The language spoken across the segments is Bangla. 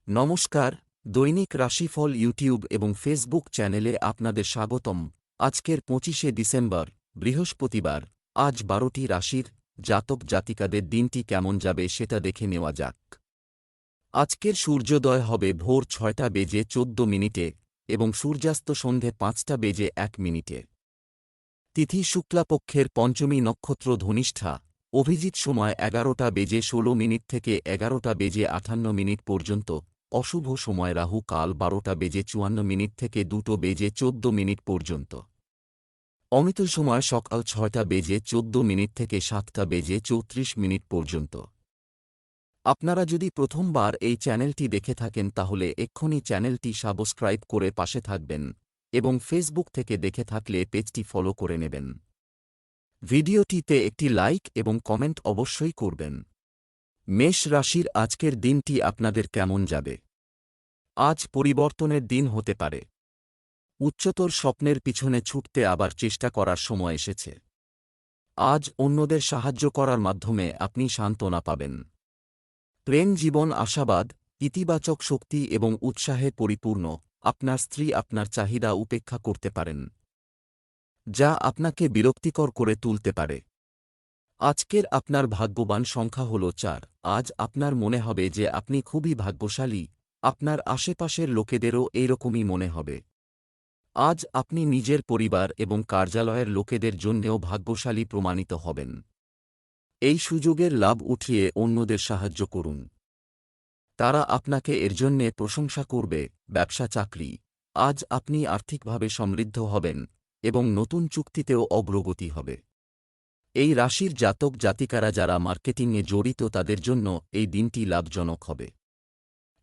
নমস্কার, দৈনিক রাশিফল ইউটিউব এবং ফেসবুক চ্যানেলে আপনাদের স্বাগতম। আজকের 25শে ডিসেম্বর, বৃহস্পতিবার। আজ 12টি রাশির জাতক জাতিকাদের দিনটি কেমন যাবে সেটা দেখে নেওয়া যাক। আজকের সূর্যোদয় হবে ভোর 6টা বেজে 14 মিনিটে এবং সূর্যাস্ত সন্ধে 5টা বেজে 1 মিনিটে। তিথি শুক্লাপক্ষের পঞ্চমী নক্ষত্র ধনিষ্ঠা। অভিজিৎ সময় 11টা বেজে 16 মিনিট থেকে 11টা বেজে 58 মিনিট পর্যন্ত। অশুভ সময় রাহু কাল 12টা বেজে 54 মিনিট থেকে 2টো বেজে 14 মিনিট পর্যন্ত। অমৃত সময় সকাল 6টা বেজে 14 মিনিট থেকে 7টা বেজে 34 মিনিট পর্যন্ত। আপনারা যদি প্রথমবার এই চ্যানেলটি দেখে থাকেন তাহলে এক্ষুনি চ্যানেলটি সাবস্ক্রাইব করে পাশে থাকবেন এবং ফেসবুক থেকে দেখে থাকলে পেজটি ফলো করে নেবেন। ভিডিওটিতে একটি লাইক এবং কমেন্ট অবশ্যই করবেন। মেষ রাশির আজকের দিনটি আপনাদের কেমন যাবে? আজ পরিবর্তনের দিন হতে পারে। উচ্চতর স্বপ্নের পিছনে ছুটতে আবার চেষ্টা করার সময় এসেছে। আজ অন্যদের সাহায্য করার মাধ্যমে আপনি সান্ত্বনা পাবেন। প্রেম জীবন আশাবাদ, ইতিবাচক শক্তি এবং উৎসাহে পরিপূর্ণ। আপনার স্ত্রী আপনার চাহিদা উপেক্ষা করতে পারেন, যা আপনাকে বিরক্তিকর করে তুলতে পারে। আজকের আপনার ভাগ্যবান সংখ্যা হল 4। আজ আপনার মনে হবে যে আপনি খুবই ভাগ্যশালী। আপনার আশেপাশের লোকেদেরও এইরকমই মনে হবে। আজ আপনি নিজের পরিবার এবং কার্যালয়ের লোকেদের জন্যেও ভাগ্যশালী প্রমাণিত হবেন। এই সুযোগের লাভ উঠিয়ে অন্যদের সাহায্য করুন। তারা আপনাকে এর জন্যে প্রশংসা করবে। ব্যবসা চাকরি। আজ আপনি আর্থিকভাবে সমৃদ্ধ হবেন এবং নতুন চুক্তিতেও অগ্রগতি হবে। এই রাশির জাতক জাতিকারা যারা মার্কেটিংয়ে জড়িত তাদের জন্য এই দিনটি লাভজনক হবে।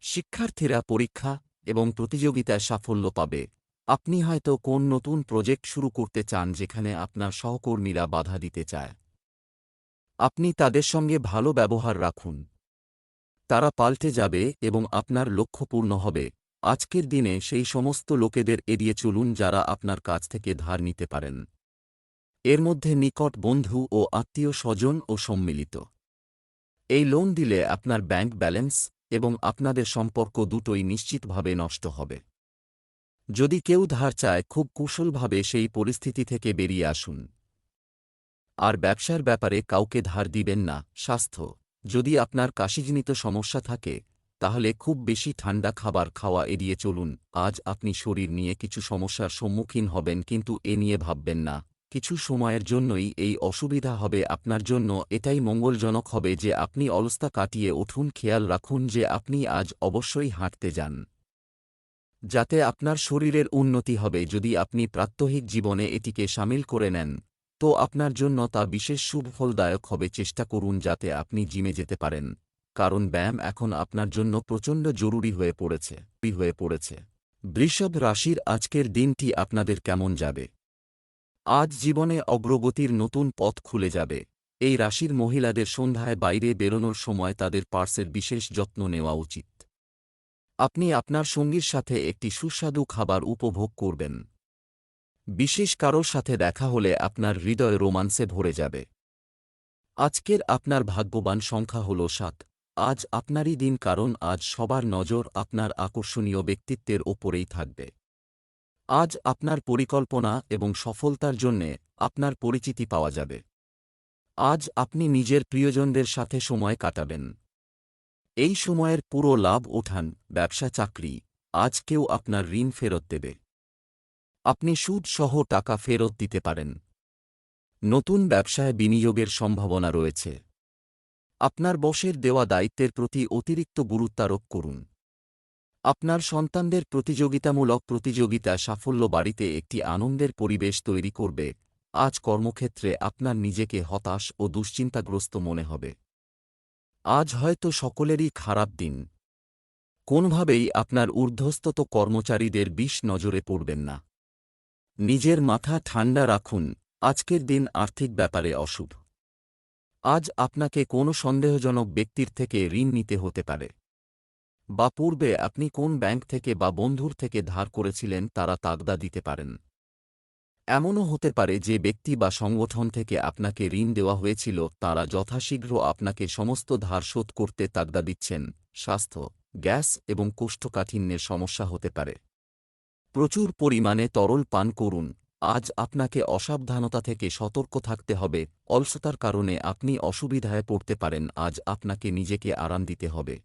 শিক্ষার্থীরা পরীক্ষা এবং প্রতিযোগিতায় সাফল্য পাবে। আপনি হয়তো কোন নতুন প্রজেক্ট শুরু করতে চান যেখানে আপনার সহকর্মীরা বাধা দিতে চায়। আপনি তাদের সঙ্গে ভালো ব্যবহার রাখুন। তারা পাল্টে যাবে এবং আপনার লক্ষ্য পূর্ণ হবে। আজকের দিনে সেই সমস্ত লোকেদের এড়িয়ে চলুন যারা আপনার কাছ থেকে ধার নিতে পারেন। এর মধ্যে নিকট বন্ধু ও আত্মীয় স্বজন ও সম্মিলিত। এই লোন দিলে আপনার ব্যাংক ব্যালেন্স এবং আপনাদের সম্পর্ক দুটোই নিশ্চিতভাবে নষ্ট হবে। যদি কেউ ধার চায় খুব কুশলভাবে সেই পরিস্থিতি থেকে বেরিয়ে আসুন। আর ব্যবসার ব্যাপারে কাউকে ধার দিবেন না। স্বাস্থ্য। যদি আপনার কাশিজনিত সমস্যা থাকে তাহলে খুব বেশি ঠান্ডা খাবার খাওয়া এড়িয়ে চলুন। আজ আপনি শরীর নিয়ে কিছু সমস্যার সম্মুখীন হবেন কিন্তু এ নিয়ে ভাববেন না। কিছু সময়ের জন্যই এই অসুবিধা হবে আপনার জন্য। এটাই মঙ্গলজনক হবে যে আপনি অলসতা কাটিয়ে উঠুন। খেয়াল রাখুন যে আপনি আজ অবশ্যই হাঁটতে যান, যাতে আপনার শরীরের উন্নতি হবে। যদি আপনি প্রাত্যহিক জীবনে এটিকে শামিল করে নেন তো আপনার জন্য তা বিশেষ সুফলদায়ক হবে। চেষ্টা করুন যাতে আপনি জিমে যেতে পারেন, কারণ ব্যায়াম এখন আপনার জন্য প্রচণ্ড জরুরি হয়ে পড়েছে। বৃষভ রাশির আজকের দিনটি আপনাদের কেমন যাবে? আজ জীবনে অগ্রগতির নতুন পথ খুলে যাবে। এই রাশির মহিলাদের সন্ধ্যায় বাইরে বেরোনোর সময় তাদের পার্সের বিশেষ যত্ন নেওয়া উচিত। আপনি আপনার সঙ্গীর সাথে একটি সুস্বাদু খাবার উপভোগ করবেন। বিশেষ কারোর সাথে দেখা হলে আপনার হৃদয় রোমান্সে ভরে যাবে। আজকের আপনার ভাগ্যবান সংখ্যা হল 7। আজ আপনারই দিন, কারণ আজ সবার নজর আপনার আকর্ষণীয় ব্যক্তিত্বের ওপরেই থাকবে। আজ আপনার পরিকল্পনা এবং সফলতার জন্যে আপনার পরিচিতি পাওয়া যাবে। আজ আপনি নিজের প্রিয়জনদের সাথে সময় কাটাবেন। এই সময়ের পুরো লাভ ওঠান। ব্যবসা চাকরি। আজ কেউ আপনার ঋণ ফেরত দেবে। আপনি সুদ সহ টাকা ফেরত দিতে পারেন। নতুন ব্যবসায় বিনিয়োগের সম্ভাবনা রয়েছে। আপনার বসের দেওয়া দায়িত্বের প্রতি অতিরিক্ত গুরুত্বারোপ করুন। আপনার সন্তানদের প্রতিযোগিতামূলক প্রতিযোগিতা সাফল্য বাড়িতে একটি আনন্দের পরিবেশ তৈরি করবে। আজ কর্মক্ষেত্রে আপনার নিজেকে হতাশ ও দুশ্চিন্তাগ্রস্ত মনে হবে। আজ হয়তো সকলেরই খারাপ দিন। কোনোভাবেই আপনার ঊর্ধ্বস্তত কর্মচারীদের বিষ নজরে পড়বেন না। নিজের মাথা ঠান্ডা রাখুন। আজকের দিন আর্থিক ব্যাপারে অশুভ। আজ আপনাকে কোনো সন্দেহজনক ব্যক্তির থেকে ঋণ নিতে হতে পারে, বা পূর্বে আপনি কোন ব্যাংক থেকে বা বন্ধুর থেকে ধার করেছিলেন তারা তাগদা দিতে পারেন। এমনও হতে পারে যে ব্যক্তি বা সংগঠন থেকে আপনাকে ঋণ দেওয়া হয়েছিল তারা যথাশীঘ্র আপনাকে সমস্ত ধার শোধ করতে তাগদা দিচ্ছেন। স্বাস্থ্য। গ্যাস এবং কোষ্ঠকাঠিন্যের সমস্যা হতে পারে। প্রচুর পরিমাণে তরল পান করুন। আজ আপনাকে অসাবধানতা থেকে সতর্ক থাকতে হবে। অলসতার কারণে আপনি অসুবিধায় পড়তে পারেন। আজ আপনাকে নিজেকে আরাম দিতে হবে,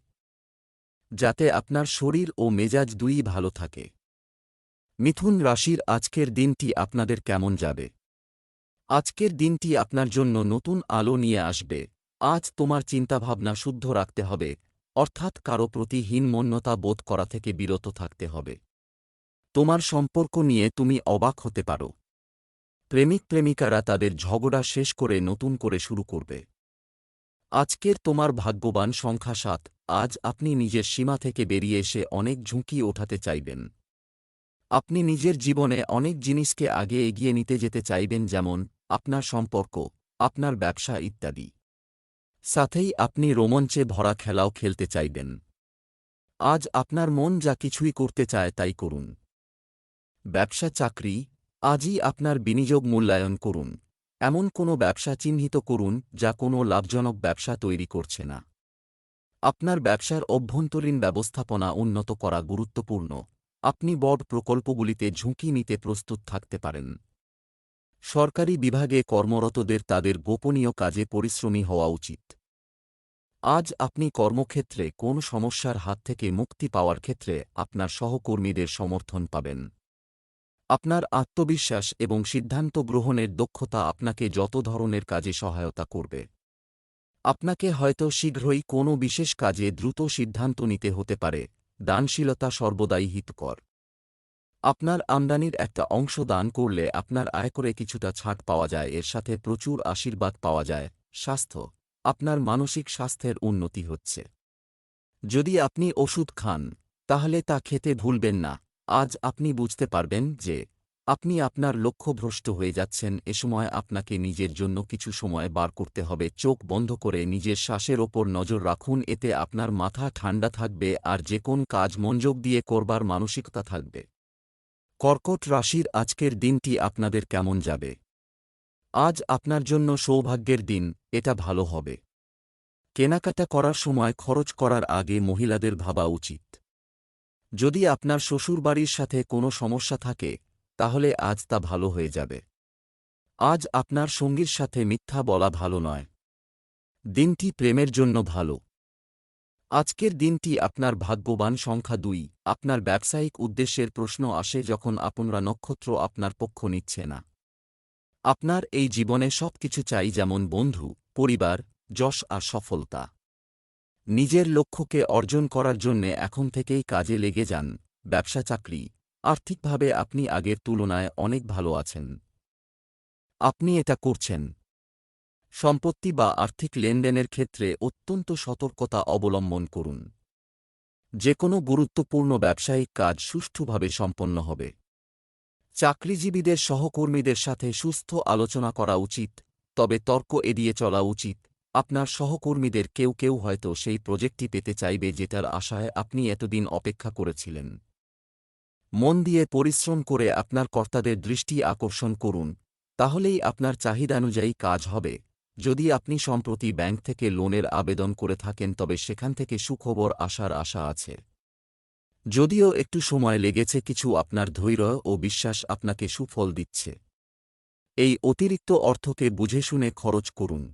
যাতে আপনার শরীর ও মেজাজ দুইই ভালো থাকে। মিথুন রাশির আজকের দিনটি আপনাদের কেমন যাবে? আজকের দিনটি আপনার জন্য নতুন আলো নিয়ে আসবে। আজ তোমার চিন্তাভাবনা শুদ্ধ রাখতে হবে, অর্থাৎ কারো প্রতি হীনমন্যতা বোধ করা থেকে বিরত থাকতে হবে। তোমার সম্পর্ক নিয়ে তুমি অবাক হতে পারো। প্রেমিক প্রেমিকারা তাদের ঝগড়া শেষ করে নতুন করে শুরু করবে। আজকের তোমার ভাগ্যবান সংখ্যা ৭। আজ আপনি নিজের সীমা থেকে বেরিয়ে এসে অনেক ঝুঁকি ওঠাতে চাইবেন। আপনি নিজের জীবনে অনেক জিনিসকে আগে এগিয়ে নিতে যেতে চাইবেন, যেমন আপনার সম্পর্ক, আপনার ব্যবসা ইত্যাদি। সাথেই আপনি রোমাঞ্চে ভরা খেলাও খেলতে চাইবেন। আজ আপনার মন যা কিছুই করতে চায় তাই করুন। ব্যবসা চাকরি, আজই আপনার বিনিয়োগ মূল্যায়ন করুন। এমন কোনো ব্যবসা চিহ্নিত করুন যা কোনো লাভজনক ব্যবসা তৈরি করছে না। আপনার ব্যবসার অভ্যন্তরীণ ব্যবস্থাপনা উন্নত করা গুরুত্বপূর্ণ। আপনি বড় প্রকল্পগুলিতে ঝুঁকি নিতে প্রস্তুত থাকতে পারেন। সরকারি বিভাগে কর্মরতদের তাদের গোপনীয় কাজে পরিশ্রমী হওয়া উচিত। আজ আপনি কর্মক্ষেত্রে কোন সমস্যার হাত থেকে মুক্তি পাওয়ার ক্ষেত্রে আপনার সহকর্মীদের সমর্থন পাবেন। আপনার আত্মবিশ্বাস এবং সিদ্ধান্ত গ্রহণের দক্ষতা আপনাকে যত ধরনের কাজে সহায়তা করবে। আপনাকে হয়তো শীঘ্রই কোনো বিশেষ কাজে দ্রুত সিদ্ধান্ত নিতে হতে পারে। দানশীলতা সর্বদাই হিতকর। আপনার আমদানির একটা অংশ দান করলে আপনার আয়করে কিছুটা ছাড় পাওয়া যায়, এর সাথে প্রচুর আশীর্বাদ পাওয়া যায়। স্বাস্থ্য, আপনার মানসিক স্বাস্থ্যের উন্নতি হচ্ছে। যদি আপনি ওষুধ খান, তাহলে তা খেতে ভুলবেন না। আজ আপনি বুঝতে পারবেন যে আপনি আপনার লক্ষ্যভ্রষ্ট হয়ে যাচ্ছেন। এ সময় আপনাকে নিজের জন্য কিছু সময় বার করতে হবে। চোখ বন্ধ করে নিজের শ্বাসের ওপর নজর রাখুন, এতে আপনার মাথা ঠান্ডা থাকবে আর যে কোন কাজ মনোযোগ দিয়ে করবার মানসিকতা থাকবে। কর্কট রাশির আজকের দিনটি আপনাদের কেমন যাবে? আজ আপনার জন্য সৌভাগ্যের দিন, এটা ভালো হবে। কেনাকাটা করার সময় খরচ করার আগে মহিলাদের ভাবা উচিত। যদি আপনার শ্বশুরবাড়ির সাথে কোনো সমস্যা থাকে, তাহলে আজ তা ভালো হয়ে যাবে। আজ আপনার সঙ্গীর সাথে মিথ্যা বলা ভালো নয়। দিনটি প্রেমের জন্য ভালো। আজকের দিনটি আপনার ভাগ্যবান সংখ্যা ২। আপনার ব্যবসায়িক উদ্দেশ্যের প্রশ্ন আসে যখন আপনারা নক্ষত্র আপনার পক্ষ নিচ্ছে না। আপনার এই জীবনে সবকিছু চাই, যেমন বন্ধু, পরিবার, যশ আর সফলতা। নিজের লক্ষ্যকে অর্জন করার জন্যে এখন থেকেই কাজে লেগে যান। ব্যবসা চাকরি, আর্থিকভাবে আপনি আগের তুলনায় অনেক ভালো আছেন। আপনি এটা করছেন। সম্পত্তি বা আর্থিক লেনদেনের ক্ষেত্রে অত্যন্ত সতর্কতা অবলম্বন করুন। যে কোনো গুরুত্বপূর্ণ ব্যবসায়িক কাজ সুষ্ঠুভাবে সম্পন্ন হবে। চাকরিজীবীদের সহকর্মীদের সাথে সুস্থ আলোচনা করা উচিত, তবে তর্ক এড়িয়ে চলা উচিত। আপনার সহকর্মীদের কেউ কেউ হয়তো সেই প্রজেক্টটি পেতে চাইবে যেটার আশায় আপনি এতদিন অপেক্ষা করেছিলেন। মন দিয়ে পরিশ্রম করে আপনার কর্তাদের দৃষ্টি আকর্ষণ করুন, তাহলেই আপনার চাহিদানুযায়ী কাজ হবে। যদি আপনি সম্প্রতি ব্যাংক থেকে লোনের আবেদন করে থাকেন, তবে সেখান থেকে সুখবর আসার আশা আছে। যদিও একটু সময় লেগেছে, কিছু আপনার ধৈর্য ও বিশ্বাস আপনাকে সুফল দিচ্ছে। এই অতিরিক্ত অর্থকে বুঝে শুনে খরচ করুন।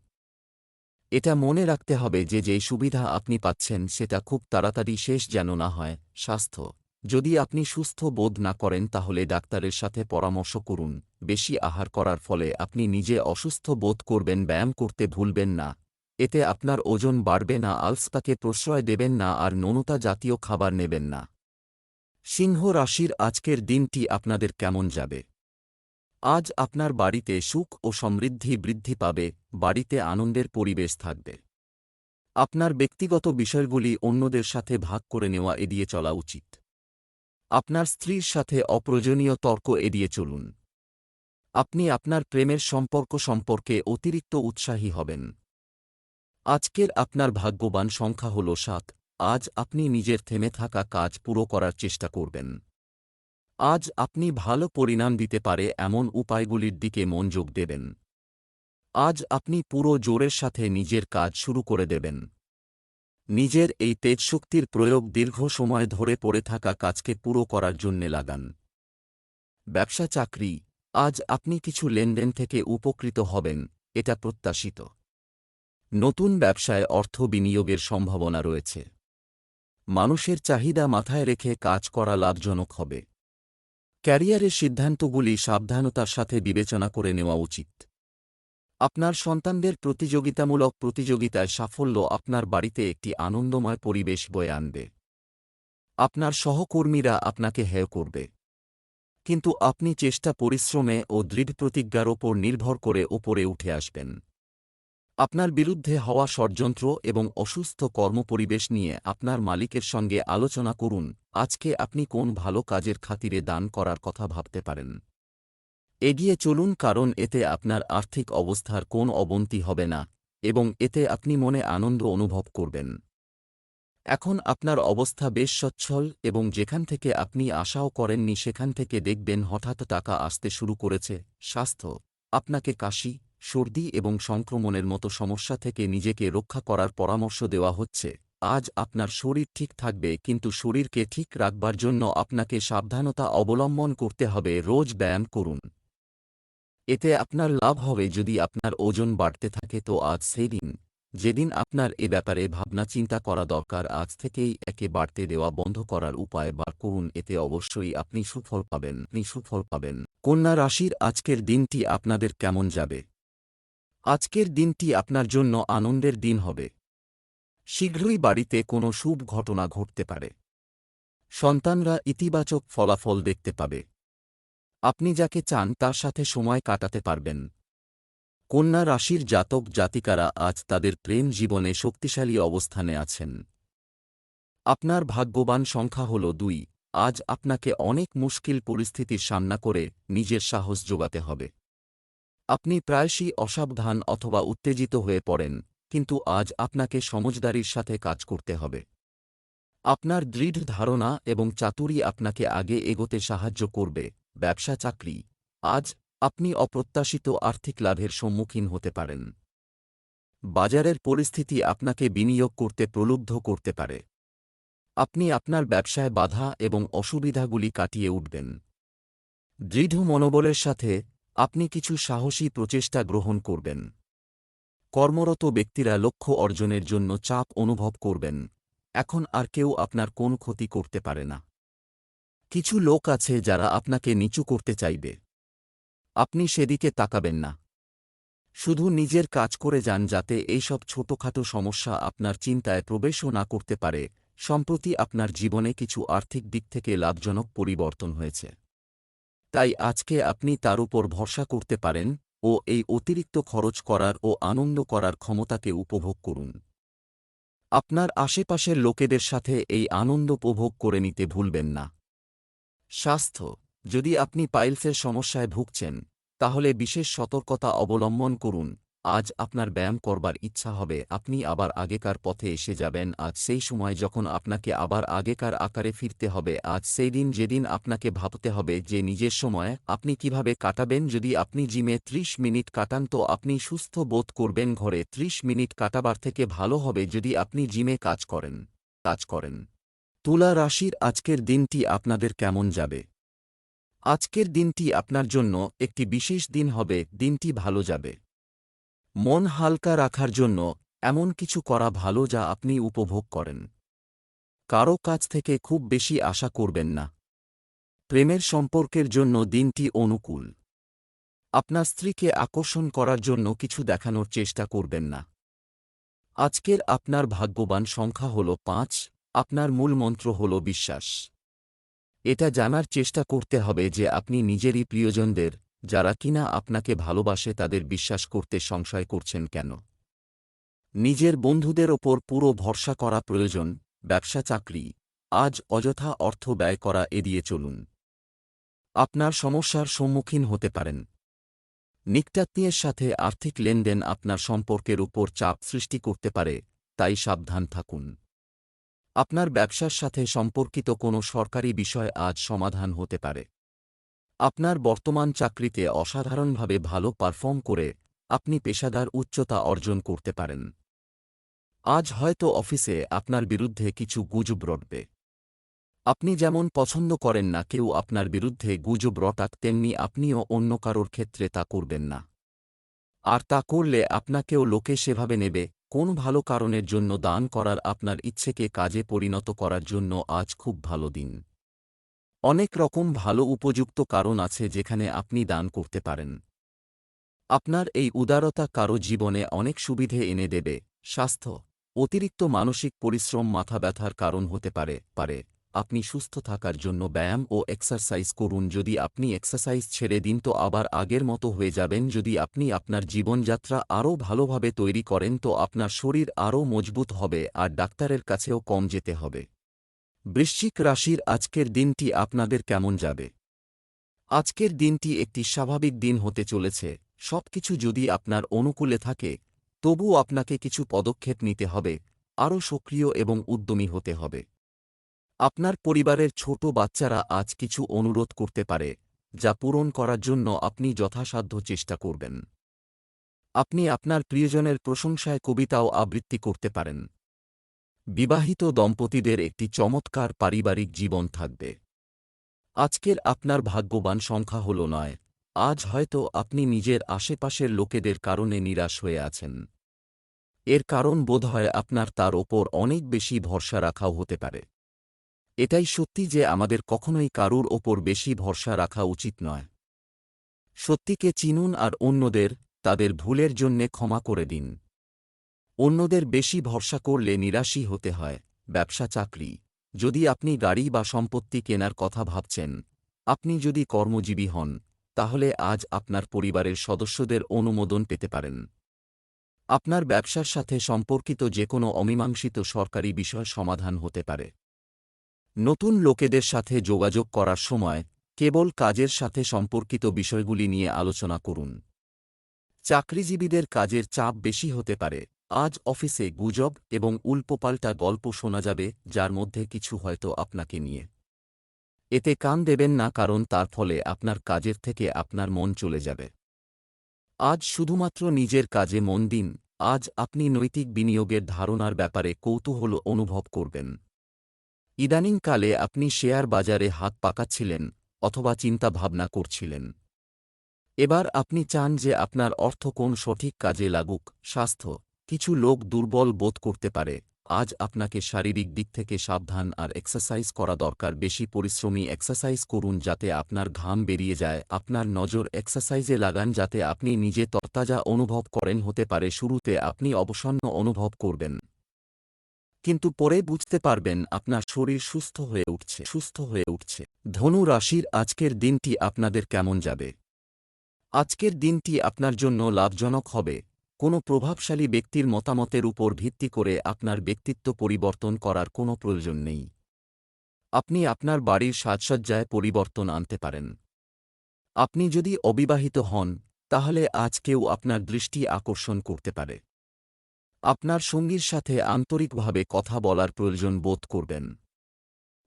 এটা মনে রাখতে হবে যে যেই সুবিধা আপনি পাচ্ছেন সেটা খুব তাড়াতাড়ি শেষ যেন না হয়। স্বাস্থ্য, যদি আপনি সুস্থ বোধ না করেন তাহলে ডাক্তারের সাথে পরামর্শ করুন। বেশি আহার করার ফলে আপনি নিজে অসুস্থ বোধ করবেন। ব্যায়াম করতে ভুলবেন না, এতে আপনার ওজন বাড়বে না। আলসতাকে প্রশ্রয় দেবেন না আর নোনতা জাতীয় খাবার নেবেন না। সিংহ রাশির আজকের দিনটি আপনাদের কেমন যাবে? আজ আপনার বাড়িতে সুখ ও সমৃদ্ধি বৃদ্ধি পাবে। বাড়িতে আনন্দের পরিবেশ থাকবে। আপনার ব্যক্তিগত বিষয়গুলি অন্যদের সাথে ভাগ করে নেওয়া এড়িয়ে চলা উচিত। আপনার স্ত্রীর সাথে অপ্রয়োজনীয় তর্ক এড়িয়ে চলুন। আপনি আপনার প্রেমের সম্পর্ক সম্পর্কে অতিরিক্ত উৎসাহী হবেন। আজকের আপনার ভাগ্যবান সংখ্যা হল ৭। আজ আপনি নিজের থেমে থাকা কাজ পুরো করার চেষ্টা করবেন। আজ আপনি ভালো পরিণাম দিতে পারে এমন উপায়গুলির দিকে মনোযোগ দেবেন। আজ আপনি পুরো জোরের সাথে নিজের কাজ শুরু করে দেবেন। নিজের এই তেজশক্তির প্রয়োগ দীর্ঘ সময় ধরে পড়ে থাকা কাজকে পুরো করার জন্যে লাগান। ব্যবসা চাকরি, আজ আপনি কিছু লেনদেন থেকে উপকৃত হবেন, এটা প্রত্যাশিত। নতুন ব্যবসায় অর্থ বিনিয়োগের সম্ভাবনা রয়েছে। মানুষের চাহিদা মাথায় রেখে কাজ করা লাভজনক হবে। ক্যারিয়ারের সিদ্ধান্তগুলি সাবধানতার সাথে বিবেচনা করে নেওয়া উচিত। আপনার সন্তানদের প্রতিযোগিতায় সাফল্য আপনার বাড়িতে একটি আনন্দময় পরিবেশ বয়ে আনবে। আপনার সহকর্মীরা আপনাকে হেয় করবে, কিন্তু আপনি চেষ্টা পরিশ্রমে ও দৃঢ় প্রতিজ্ঞার ওপর নির্ভর করে ওপরে উঠে আসবেন। আপনার বিরুদ্ধে হওয়া ষড়যন্ত্র এবং অসুস্থ কর্মপরিবেশ নিয়ে আপনার মালিকের সঙ্গে আলোচনা করুন। আজকে আপনি কোন ভালো কাজের খাতিরে দান করার কথা ভাবতে পারেন। এগিয়ে চলুন, কারণ এতে আপনার আর্থিক অবস্থার কোন অবনতি হবে না এবং এতে আপনি মনে আনন্দ অনুভব করবেন। এখন আপনার অবস্থা বেশ সচ্ছল এবং যেখান থেকে আপনি আশাও করেননি সেখান থেকে দেখবেন হঠাৎ টাকা আসতে শুরু করেছে। স্বাস্থ্য, আপনাকে কাশি, সর্দি এবং সংক্রমণের মতো সমস্যা থেকে নিজেকে রক্ষা করার পরামর্শ দেওয়া হচ্ছে। আজ আপনার শরীর ঠিক থাকবে, কিন্তু শরীরকে ঠিক রাখবার জন্য আপনাকে সাবধানতা অবলম্বন করতে হবে। রোজ ব্যায়াম করুন, এতে আপনার লাভ হবে। যদি আপনার ওজন বাড়তে থাকে তো আজ সেই দিন যেদিন আপনার এ ব্যাপারে ভাবনা চিন্তা করা দরকার। আজ থেকেই একে বাড়তে দেওয়া বন্ধ করার উপায় বার করুন, এতে অবশ্যই আপনি সুফল পাবেন। কন্যা রাশির আজকের দিনটি আপনাদের কেমন যাবে? আজকের দিনটি আপনার জন্য আনন্দের দিন হবে। শীঘ্রই বাড়িতে কোনো শুভ ঘটনা ঘটতে পারে। সন্তানরা ইতিবাচক ফলাফল দেখতে পাবে। আপনি যাকে চান তার সাথে সময় কাটাতে পারবেন। কন্যা রাশির জাতক জাতিকারা আজ তাদের প্রেম জীবনে শক্তিশালী অবস্থানে আছেন। আপনার ভাগ্যবান সংখ্যা হল 2। আজ আপনাকে অনেক মুশকিল পরিস্থিতির সামনা করে নিজের সাহস জোগাতে হবে। আপনি প্রায়শই অসাবধান অথবা উত্তেজিত হয়ে পড়েন, কিন্তু আজ আপনাকে সমঝদারির সাথে কাজ করতে হবে। আপনার দৃঢ় ধারণা এবং চাতুরী আপনাকে আগে এগোতে সাহায্য করবে। ব্যবসা চাকরি, আজ আপনি অপ্রত্যাশিত আর্থিক লাভের সম্মুখীন হতে পারেন। বাজারের পরিস্থিতি আপনাকে বিনিয়োগ করতে প্রলুব্ধ করতে পারে। আপনি আপনার ব্যবসায় বাধা এবং অসুবিধাগুলি কাটিয়ে উঠবেন। দৃঢ় মনোবলের সাথে আপনি কিছু সাহসী প্রচেষ্টা গ্রহণ করবেন। কর্মরত ব্যক্তিরা লক্ষ্য অর্জনের জন্য চাপ অনুভব করবেন। এখন আর কেউ আপনার কোন ক্ষতি করতে পারে না। কিছু লোক আছে যারা আপনাকে নিচু করতে চাইবে। আপনি সেদিকে তাকাবেন না। শুধু নিজের কাজ করে যান, যাতে এইসব ছোটখাটো সমস্যা আপনার চিন্তায় প্রবেশও না করতে পারে। সম্প্রতি আপনার জীবনে কিছু আর্থিক দিক থেকে লাভজনক পরিবর্তন হয়েছে, তাই আজকে আপনি তার উপর ভরসা করতে পারেন ও এই অতিরিক্ত খরচ করার ও আনন্দ করার ক্ষমতাকে উপভোগ করুন। আপনার আশেপাশের লোকেদের সাথে এই আনন্দ উপভোগ করে নিতে ভুলবেন না। স্বাস্থ্য, যদি আপনি পাইলসের সমস্যায় ভুগছেন তাহলে বিশেষ সতর্কতা অবলম্বন করুন। আজ আপনার ব্যায়াম করবার ইচ্ছা হবে, আপনি আবার আগেকার পথে এসে যাবেন। আজ সেই সময় যখন আপনাকে আবার আগেকার আকারে ফিরতে হবে। আজ সেই দিন যেদিন আপনাকে ভাবতে হবে যে নিজের সময় আপনি কিভাবে কাটাবেন। যদি আপনি জিমে 30 মিনিট কাটান তো আপনি সুস্থ বোধ করবেন। ঘরে 30 মিনিট কাটাবার থেকে ভালো হবে যদি আপনি জিমে কাজ করেন। তুলা রাশির আজকের দিনটি আপনাদের কেমন যাবে? আজকের দিনটি আপনার জন্য একটি বিশেষ দিন হবে। দিনটি ভালো যাবে। মন হালকা রাখার জন্য এমন কিছু করা ভালো যা আপনি উপভোগ করেন। কারো কাছ থেকে খুব বেশি আশা করবেন না। প্রেমের সম্পর্কের জন্য দিনটি অনুকূল। আপনার স্ত্রীকে আকর্ষণ করার জন্য কিছু দেখানোর চেষ্টা করবেন না। আজকের আপনার ভাগ্যবান সংখ্যা হল 5। আপনার মূল মন্ত্র হল বিশ্বাস। এটা জানার চেষ্টা করতে হবে যে আপনি নিজেরই প্রিয়জনদের, যারা কিনা আপনাকে ভালোবাসে, তাদের বিশ্বাস করতে সংশয় করছেন কেন? নিজের বন্ধুদের ওপর পুরো ভরসা করা প্রয়োজন। ব্যবসা চাকরি, আজ অযথা অর্থ ব্যয় করা এড়িয়ে চলুন। আপনার সমস্যার সম্মুখীন হতে পারেন। নিকটাত্মীয়ের সাথে আর্থিক লেনদেন আপনার সম্পর্কের উপর চাপ সৃষ্টি করতে পারে, তাই সাবধান থাকুন। আপনার ব্যবসার সাথে সম্পর্কিত কোনো সরকারি বিষয় আজ সমাধান হতে পারে। আপনার বর্তমান চাকরিতে অসাধারণভাবে ভালো পারফর্ম করে আপনি পেশাদার উচ্চতা অর্জন করতে পারেন। আজ হয়তো অফিসে আপনার বিরুদ্ধে কিছু গুজব রটবে। আপনি যেমন পছন্দ করেন না কেউ আপনার বিরুদ্ধে গুজব রটাক, তেমনি আপনিও অন্য কারোর ক্ষেত্রে তা করবেন না। আর তা করলে আপনাকেও লোকে সেভাবে নেবে। কোন ভালো কারণের জন্য দান করার আপনার ইচ্ছেকে কাজে পরিণত করার জন্য আজ খুব ভালো দিন। অনেক রকম ভালো উপযুক্ত কারণ আছে যেখানে আপনি দান করতে পারেন। আপনার এই উদারতা কারো জীবনে অনেক সুবিধে এনে দেবে। স্বাস্থ্য, অতিরিক্ত মানসিক পরিশ্রম মাথা ব্যথার কারণ হতে পারে। আপনি সুস্থ থাকার জন্য ব্যায়াম ও এক্সারসাইজ করুন। যদি আপনি এক্সারসাইজ ছেড়ে দিন তো আবার আগের মতো হয়ে যাবেন। যদি আপনি আপনার জীবনযাত্রা আরও ভালোভাবে তৈরি করেন তো আপনার শরীর আরও মজবুত হবে আর ডাক্তারের কাছেও কম যেতে হবে। বৃশ্চিক রাশির আজকের দিনটি আপনাদের কেমন যাবে? আজকের দিনটি একটি স্বাভাবিক দিন হতে চলেছে। সবকিছু যদি আপনার অনুকূলে থাকে, তবুও আপনাকে কিছু পদক্ষেপ নিতে হবে, আরও সক্রিয় এবং উদ্যমী হতে হবে। আপনার পরিবারের ছোট বাচ্চারা আজ কিছু অনুরোধ করতে পারে, যা পূরণ করার জন্য আপনি যথাসাধ্য চেষ্টা করবেন। আপনি আপনার প্রিয়জনের প্রশংসায় কবিতাও আবৃত্তি করতে পারেন। বিবাহিত দম্পতিদের একটি চমৎকার পারিবারিক জীবন থাকবে। আজকের আপনার ভাগ্যবান সংখ্যা হল 9। আজ হয়তো আপনি নিজের আশেপাশের লোকেদের কারণে নিরাশ হয়ে আছেন। এর কারণ বোধহয় আপনার তার ওপর অনেক বেশি ভরসা রাখাও হতে পারে। এটাই সত্যি যে আমাদের কখনোই কারুর ওপর বেশি ভরসা রাখা উচিত নয়। সত্যিকে চিনুন আর অন্যদের তাদের ভুলের জন্যে ক্ষমা করে দিন। অন্যদের বেশি ভরসা করলে নিরাশই হতে হয়। ব্যবসা চাকরি, যদি আপনি গাড়ি বা সম্পত্তি কেনার কথা ভাবছেন, আপনি যদি কর্মজীবী হন, তাহলে আজ আপনার পরিবারের সদস্যদের অনুমোদন পেতে পারেন। আপনার ব্যবসার সাথে সম্পর্কিত যেকোনো অমীমাংসিত সরকারি বিষয় সমাধান হতে পারে। নতুন লোকেদের সাথে যোগাযোগ করার সময় কেবল কাজের সাথে সম্পর্কিত বিষয়গুলি নিয়ে আলোচনা করুন। চাকরিজীবীদের কাজের চাপ বেশি হতে পারে। আজ অফিসে গুজব এবং উল্টোপাল্টা গল্প শোনা যাবে, যার মধ্যে কিছু হয়তো আপনাকে নিয়ে। এতে কান দেবেন না, কারণ তার ফলে আপনার কাজের থেকে আপনার মন চলে যাবে। আজ শুধুমাত্র নিজের কাজে মন দিন। আজ আপনি নৈতিক বিনিয়োগের ধারণার ব্যাপারে কৌতূহল অনুভব করবেন। ইদানিংকালে আপনি শেয়ার বাজারে হাত পাকাচ্ছিলেন অথবা চিন্তা ভাবনা করছিলেন। এবার আপনি চান যে আপনার অর্থ কোন সঠিক কাজে লাগুক। স্বাস্থ্য, কিছু লোক দুর্বল বোধ করতে পারে। আজ আপনাকে শারীরিক দিক থেকে সাবধান আর এক্সারসাইজ করা দরকার। বেশি পরিশ্রমী এক্সারসাইজ করুন যাতে আপনার ঘাম বেরিয়ে যায়। আপনার নজর এক্সারসাইজে লাগান যাতে আপনি নিজে তরতাজা অনুভব করেন। হতে পারে শুরুতে আপনি অবসন্ন অনুভব করবেন, কিন্তু পরে বুঝতে পারবেন আপনার শরীর সুস্থ হয়ে উঠছে। ধনু রাশির আজকের দিনটি আপনাদের কেমন যাবে? আজকের দিনটি আপনার জন্য লাভজনক হবে। কোনো প্রভাবশালী ব্যক্তির মতামতের উপর ভিত্তি করে আপনার ব্যক্তিত্ব পরিবর্তন করার কোনো প্রয়োজন নেই। আপনি আপনার বাড়ির সাজসজ্জায় পরিবর্তন আনতে পারেন। আপনি যদি অবিবাহিত হন, তাহলে আজ কেউ আপনার দৃষ্টি আকর্ষণ করতে পারে। আপনার সঙ্গীর সাথে আন্তরিকভাবে কথা বলার প্রয়োজন বোধ করবেন।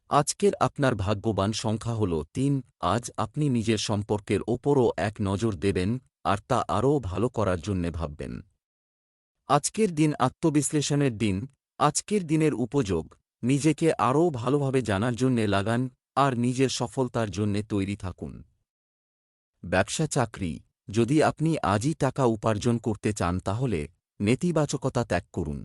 আজকের আপনার ভাগ্যবান সংখ্যা হল 3। আজ আপনি নিজের সম্পর্কের ওপরও এক নজর দেবেন আর তা আরও ভালো করার জন্যে ভাববেন। আজকের দিন আত্মবিশ্লেষণের দিন। আজকের দিনের উপযোগ নিজেকে আরও ভালোভাবে জানার জন্যে লাগান আর নিজের সফলতার জন্যে তৈরি থাকুন। ব্যবসা চাকরি, যদি আপনি আজই টাকা উপার্জন করতে চান তাহলে নেতিবাচকতা ত্যাগ করুন।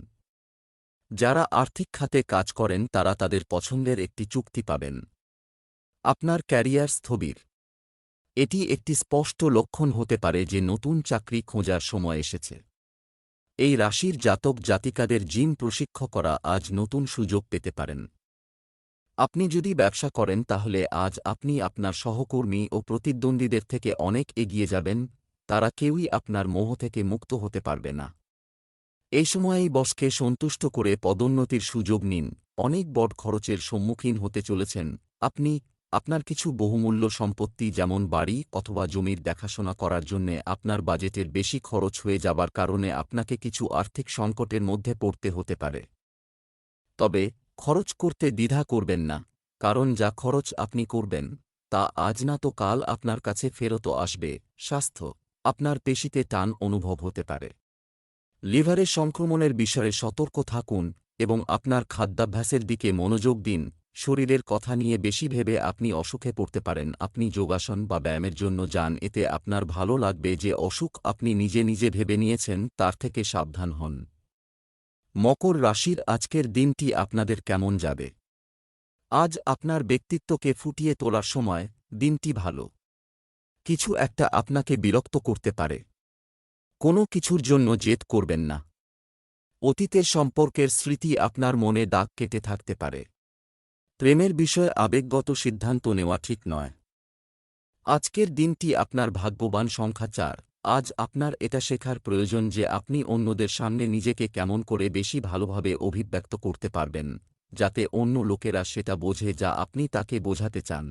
যারা আর্থিক খাতে কাজ করেন তারা তাদের পছন্দের একটি চুক্তি পাবেন। আপনার ক্যারিয়ার স্থবির, এটি একটি স্পষ্ট লক্ষণ হতে পারে যে নতুন চাকরি খোঁজার সময় এসেছে। এই রাশির জাতক জাতিকাদের জিম প্রশিক্ষকরা আজ নতুন সুযোগ পেতে পারেন। আপনি যদি ব্যবসা করেন তাহলে আজ আপনি আপনার সহকর্মী ও প্রতিদ্বন্দ্বীদের থেকে অনেক এগিয়ে যাবেন। তারা কেউই আপনার মোহ থেকে মুক্ত হতে পারবে না। এই সময়েই বসকে সন্তুষ্ট করে পদোন্নতির সুযোগ নিন। অনেক বড় খরচের সম্মুখীন হতে চলেছেন আপনি। আপনার কিছু বহুমূল্য সম্পত্তি যেমন বাড়ি অথবা জমির দেখাশোনা করার জন্যে আপনার বাজেটের বেশি খরচ হয়ে যাবার কারণে আপনাকে কিছু আর্থিক সংকটের মধ্যে পড়তে হতে পারে। তবে খরচ করতে দ্বিধা করবেন না, কারণ যা খরচ আপনি করবেন তা আজ না তো কাল আপনার কাছে ফেরত আসবে। স্বাস্থ্য, আপনার পেশিতে টান অনুভব হতে পারে। লিভারের সংক্রমণের বিষয়ে সতর্ক থাকুন এবং আপনার খাদ্যাভ্যাসের দিকে মনোযোগ দিন। শরীরের কথা নিয়ে বেশি ভেবে আপনি অসুখে পড়তে পারেন। আপনি যোগাসন বা ব্যায়ামের জন্য যান, এতে আপনার ভালো লাগবে। যে অসুখ আপনি নিজে নিজে ভেবে নিয়েছেন তার থেকে সাবধান হন। মকর রাশির আজকের দিনটি আপনাদের কেমন যাবে? আজ আপনার ব্যক্তিত্বকে ফুটিয়ে তোলার সময়। দিনটি ভালো। কিছু একটা আপনাকে বিরক্ত করতে পারে। কোনো কিছুর জন্য জেদ করবেন না। অতীতের সম্পর্কের স্মৃতি আপনার মনে দাগ কেটে থাকতে পারে। প্রেমের বিষয়ে আবেগগত সিদ্ধান্ত নেওয়া ঠিক নয়। আজকের দিনটি আপনার ভাগ্যবান সংখ্যা 4। আজ আপনার এটা শেখার প্রয়োজন যে আপনি অন্যদের সামনে নিজেকে কেমন করে বেশি ভালোভাবে অভিব্যক্ত করতে পারবেন, যাতে অন্য লোকেরা সেটা বোঝে যা আপনি তাকে বোঝাতে চান।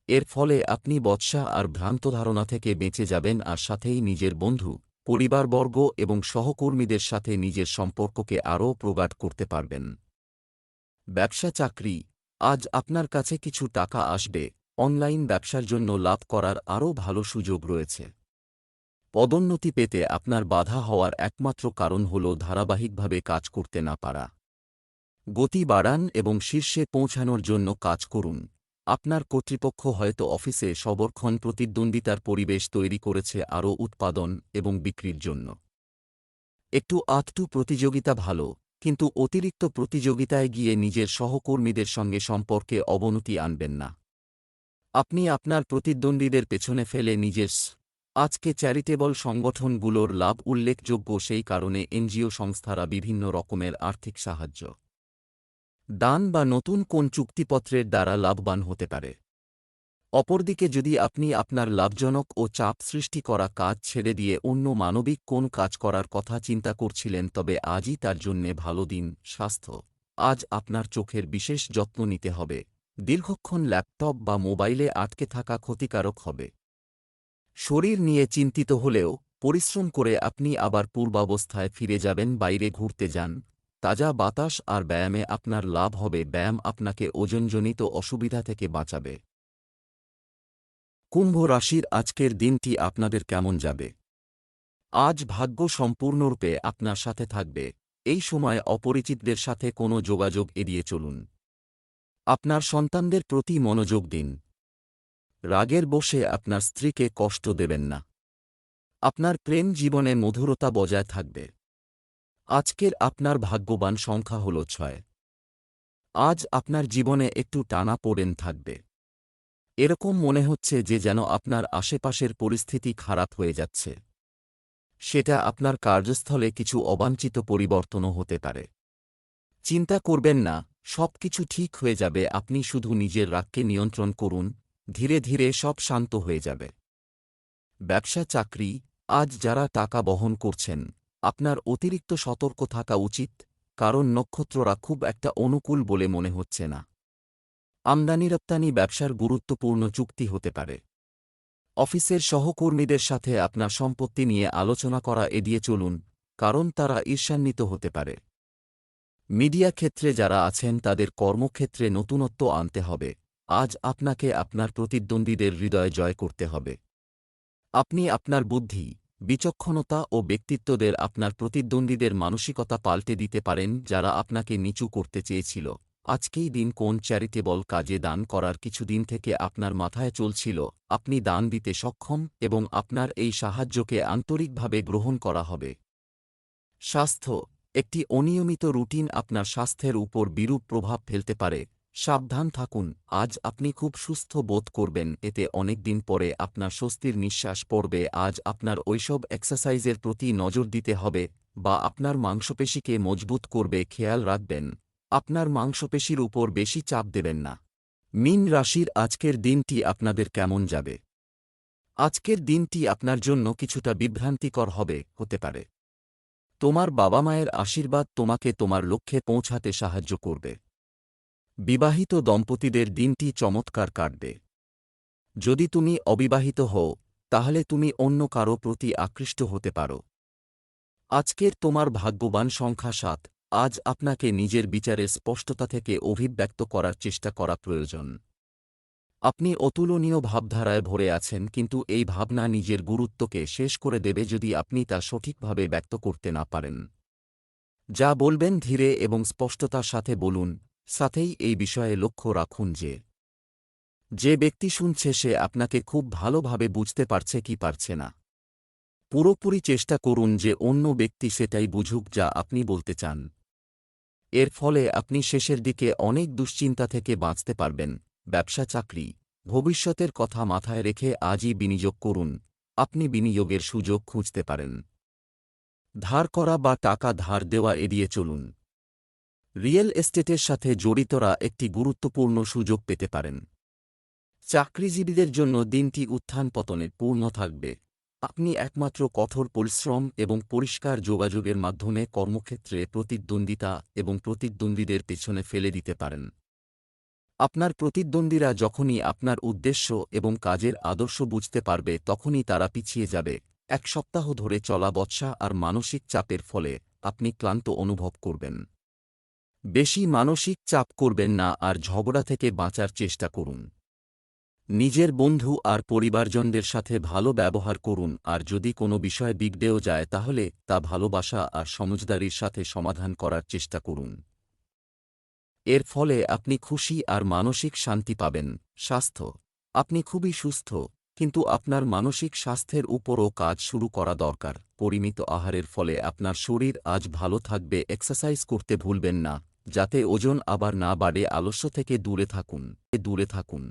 এর ফলে আপনি বচসা আর ভ্রান্ত ধারণা থেকে বেঁচে যাবেন, আর সাথেই নিজের বন্ধু, পরিবারবর্গ এবং সহকর্মীদের সাথে নিজের সম্পর্ককে আরও প্রগাঢ় করতে পারবেন। ব্যবসা চাকরি। আজ আপনার কাছে কিছু টাকা আসবে। অনলাইন ব্যবসার জন্য লাভ করার আরও ভালো সুযোগ রয়েছে। পদোন্নতি পেতে আপনার বাধা হওয়ার একমাত্র কারণ হল ধারাবাহিকভাবে কাজ করতে না পারা। গতি বাড়ান এবং শীর্ষে পৌঁছানোর জন্য কাজ করুন। আপনার কর্তৃপক্ষ হয়তো অফিসে সবরক্ষণ প্রতিদ্বন্দ্বিতার পরিবেশ তৈরি করেছে আরও উৎপাদন এবং বিক্রির জন্য। একটু আধটু প্রতিযোগিতা ভালো, কিন্তু অতিরিক্ত প্রতিযোগিতায় গিয়ে নিজের সহকর্মীদের সঙ্গে সম্পর্কে অবনতি আনবেন না। আপনি আপনার প্রতিদ্বন্দ্বীদের পেছনে ফেলে নিজের আজকে চ্যারিটেবল সংগঠনগুলোর লাভ উল্লেখযোগ্য, সেই কারণে এনজিও সংস্থারা বিভিন্ন রকমের আর্থিক সাহায্য, দান বা নতুন কোন চুক্তিপত্রের দ্বারা লাভবান হতে পারে। অপরদিকে যদি আপনি আপনার লাভজনক ও চাপ সৃষ্টি করা কাজ ছেড়ে দিয়ে অন্য মানবিক কোন কাজ করার কথা চিন্তা করছিলেন, তবে আজই তার জন্যে ভালো দিন। স্বাস্থ্য। আজ আপনার চোখের বিশেষ যত্ন নিতে হবে। দীর্ঘক্ষণ ল্যাপটপ বা মোবাইলে আটকে থাকা ক্ষতিকারক হবে। শরীর নিয়ে চিন্তিত হলেও পরিশ্রম করে আপনি আবার পূর্বাবস্থায় ফিরে যাবেন। বাইরে ঘুরতে যান, তাজা বাতাস আর ব্যায়ামে আপনার লাভ হবে। ব্যায়াম আপনাকে ওজনজনিত অসুবিধা থেকে বাঁচাবে। কুম্ভ রাশির আজকের দিনটি আপনাদের কেমন যাবে? আজ ভাগ্য সম্পূর্ণরূপে আপনার সাথে থাকবে। এই সময় অপরিচিতদের সাথে কোনো যোগাযোগ এড়িয়ে চলুন। আপনার সন্তানদের প্রতি মনোযোগ দিন। রাগের বশে আপনার স্ত্রীকে কষ্ট দেবেন না। আপনার প্রেম জীবনে মধুরতা বজায় থাকবে। আজকের আপনার ভাগ্যবান সংখ্যা হল 6। আজ আপনার জীবনে একটু টানাপোড়েন থাকবে। এরকম মনে হচ্ছে যে যেন আপনার আশেপাশের পরিস্থিতি খারাপ হয়ে যাচ্ছে। সেটা আপনার কার্যস্থলে কিছু অবাঞ্ছিত পরিবর্তনও হতে পারে। চিন্তা করবেন না, সবকিছু ঠিক হয়ে যাবে। আপনি শুধু নিজের রাগকে নিয়ন্ত্রণ করুন, ধীরে ধীরে সব শান্ত হয়ে যাবে। ব্যবসা চাকরি। আজ যারা টাকা বহন করছেন, আপনার অতিরিক্ত সতর্ক থাকা উচিত, কারণ নক্ষত্ররা খুব একটা অনুকূল বলে মনে হচ্ছে না। আমদানি রপ্তানি ব্যবসার গুরুত্বপূর্ণ চুক্তি হতে পারে। অফিসের সহকর্মীদের সাথে আপনার সম্পত্তি নিয়ে আলোচনা করা এড়িয়ে চলুন, কারণ তারা ঈর্ষান্বিত হতে পারে। মিডিয়া ক্ষেত্রে যারা আছেন তাদের কর্মক্ষেত্রে নতুনত্ব আনতে হবে। আজ আপনাকে আপনার প্রতিদ্বন্দ্বীদের হৃদয় জয় করতে হবে। আপনি আপনার বুদ্ধি, বিচক্ষণতা ও ব্যক্তিত্বদের আপনার প্রতিদ্বন্দ্বীদের মানসিকতা পাল্টে দিতে পারেন, যারা আপনাকে নিচু করতে চেয়েছিল। আজকেই দিন কোন চ্যারিটেবল কাজে দান করার কিছুদিন থেকে আপনার মাথায় চলছিল। আপনি দান দিতে সক্ষম এবং আপনার এই সাহায্যকে আন্তরিকভাবে গ্রহণ করা হবে। স্বাস্থ্য। একটি অনিয়মিত রুটিন আপনার স্বাস্থ্যের উপর বিরূপ প্রভাব ফেলতে পারে। সাবধান থাকুন। আজ আপনি খুব সুস্থ বোধ করবেন, এতে অনেক দিন পরে আপনার স্বস্তির নিঃশ্বাস পড়বে। আজ আপনার ওইসব এক্সারসাইজের প্রতি নজর দিতে হবে, বা আপনার মাংসপেশিকে মজবুত করবে। খেয়াল রাখবেন, আপনার মাংসপেশির উপর বেশি চাপ দেবেন না। মীন রাশির আজকের দিনটি আপনাদের কেমন যাবে? আজকের দিনটি আপনার জন্য কিছুটা বিভ্রান্তিকর হতে পারে। তোমার বাবা মায়ের আশীর্বাদ তোমাকে তোমার লক্ষ্যে পৌঁছাতে সাহায্য করবে। বিবাহিত দম্পতিদের দিনটি চমৎকার কাটবে। যদি তুমি অবিবাহিত হও, তাহলে তুমি অন্য কারো প্রতি আকৃষ্ট হতে পারো। আজকের তোমার ভাগ্যবান সংখ্যা 7। আজ আপনাকে নিজের বিচারের স্পষ্টতা থেকে অভিব্যক্ত করার চেষ্টা করা প্রয়োজন। আপনি অতুলনীয় ভাবধারায় ভরে আছেন, কিন্তু এই ভাবনা নিজের গুরুত্বকে শেষ করে দেবে যদি আপনি তা সঠিকভাবে ব্যক্ত করতে না পারেন। যা বলবেন ধীরে এবং স্পষ্টতার সাথে বলুন, সাথেই এই বিষয়ে লক্ষ্য রাখুন যে ব্যক্তি শুনছে সে আপনাকে খুব ভালোভাবে বুঝতে পারছে কি পারছে না। পুরোপুরি চেষ্টা করুন যে অন্য ব্যক্তি সেটাই বুঝুক যা আপনি বলতে চান। এর ফলে আপনি শেষের দিকে অনেক দুশ্চিন্তা থেকে বাঁচতে পারবেন। ব্যবসা, চাকরি, ভবিষ্যতের কথা মাথায় রেখে আজই বিনিয়োগ করুন। আপনি বিনিয়োগের সুযোগ খুঁজতে পারেন। ধার করা বা টাকা ধার দেওয়া এড়িয়ে চলুন। রিয়েল এস্টেটের সাথে জড়িতরা একটি গুরুত্বপূর্ণ সুযোগ পেতে পারেন। চাকরিজীবীদের জন্য দিনটি উত্থান পতনে পূর্ণ থাকবে। আপনি একমাত্র কঠোর পরিশ্রম এবং পরিষ্কার যোগাযোগের মাধ্যমে কর্মক্ষেত্রে প্রতিদ্বন্দ্বিতা এবং প্রতিদ্বন্দ্বীদের পেছনে ফেলে দিতে পারেন। আপনার প্রতিদ্বন্দ্বীরা যখনই আপনার উদ্দেশ্য এবং কাজের আদর্শ বুঝতে পারবে তখনই তারা পিছিয়ে যাবে। এক সপ্তাহ ধরে চলা বচসা আর মানসিক চাপের ফলে আপনি ক্লান্ত অনুভব করবেন। বেশি মানসিক চাপ করবেন না আর ঝগড়া থেকে বাঁচার চেষ্টা করুন। নিজের বন্ধু আর পরিবারজনদের সাথে ভালো ব্যবহার করুন, আর যদি কোনো বিষয় বিগড়েও যায় তাহলে তা ভালোবাসা আর সমঝদারির সাথে সমাধান করার চেষ্টা করুন। এর ফলে আপনি খুশি আর মানসিক শান্তি পাবেন। স্বাস্থ্য, আপনি খুবই সুস্থ, কিন্তু আপনার মানসিক স্বাস্থ্যের উপরও কাজ শুরু করা দরকার। পরিমিত আহারের ফলে আপনার শরীর আজ ভালো থাকবে। এক্সারসাইজ করতে ভুলবেন না, যাতে ওজন আবার না বাড়ে। আলস্য থেকে দূরে থাকুন।